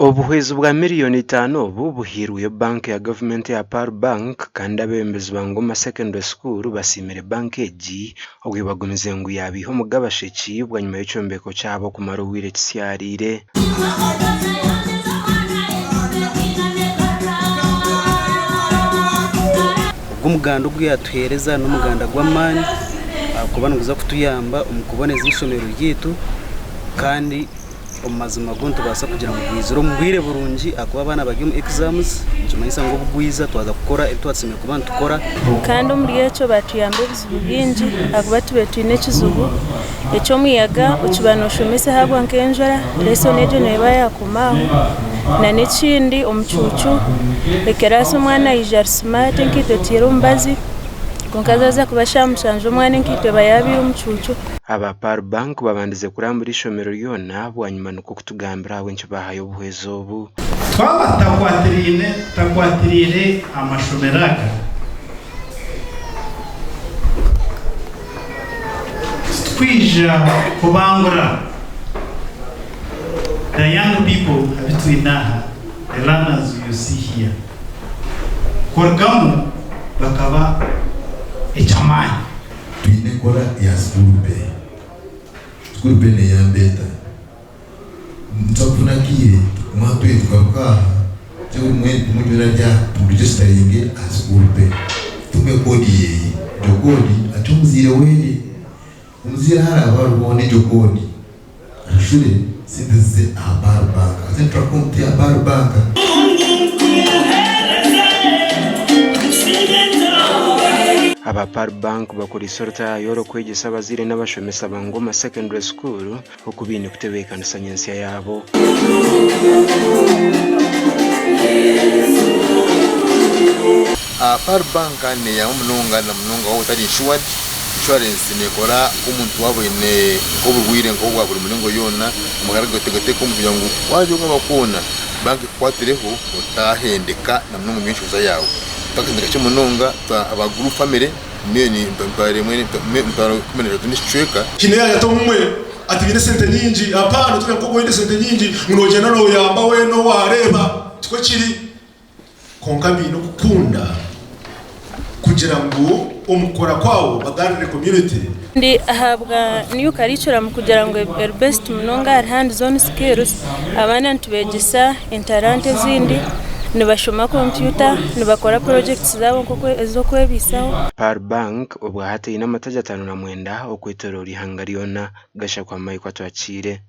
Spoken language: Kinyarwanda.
Obuhwezo bwa miliyoni 5 buhiriwe banki ya gavumenti ya Par Bank kandi abembezi ba Ngoma Secondary School basimire banki egi obwo bagumize ngu yabiho mugabasheki bwa nyuma y'icyombeko cyabo kumara uwire kisyarire. Umuganda ubwo yatuhereza n'umuganda gw'amani kubanuguza kutuyamba umukuboneza ishomero ryitu kandi omazima gonto basa kugira ngo bwizero mubwire burungi akuba abana bagiye mu exams nyuma y'isanga ubugwiza twaza gukora itwatsimye kubana tukora kandi muri yecho batuyambe bizibu byinji akuba tubetwine kizubu echo muyaga ukibanoshomise habwa nkenjora leso nejo neba yakumaho na n'ikindi omucucu lekeraso mwana yijar smart nkito tiro mbazi konkazaza kubashamushanje umwana nkito bayabira umucucu. Aba Par Bank babandize kurambura ishomero ryona bwanyuma nuko kutugambira wenje bahaye obuhwezo obu twabatakwatiriye amashomeraga twija kubangura the young people between the learners you see here korgamu bakaba echamani tuinekora ya school pay ne yambeta mtakuna kire matu yetukaruka cyo mujura rya tumuregistaringe a school pay tumekodi yeyi jokodi atumuzire wene umuzira hara barubone jokodi ashure sindize Par Bank central compte ya Par Bank. Aba Par Bank bakora isorta yoro kwegesa abazire n'abashomesa ba Ngoma Secondary School okubine kutebekana sanyensia yabo. Par Bank ne ya mununga wo utari insurance ne kora umuntu wabo ine obugwire ngo bwa buri munungo yona umugaragotegete ko mvuga ngo waje nk'abakona banki kwatireho utahendeka na munungo myinshi uza yawo takindika cyo mununga aba group family meni mpare mwene mparo kumenera tunishweka kineya yatomwe atigine sente nyinji apana tuka ko wende sente nyinji munogena no yamba we no wareba tuko kiri konkabi no kukunda kugira ngo umukora kwawo baganire community ndi ahabwa new curriculum kugira ngo best munonga hand zone skills abana ntubegisa interante zindi nibashoma computer nibakora projects zabo koko ezo kwebisaho. Par Bank obwa hate ina mataja 5 na mwenda okwitorora ihanga ryona gasha kwa mai kwa twakire.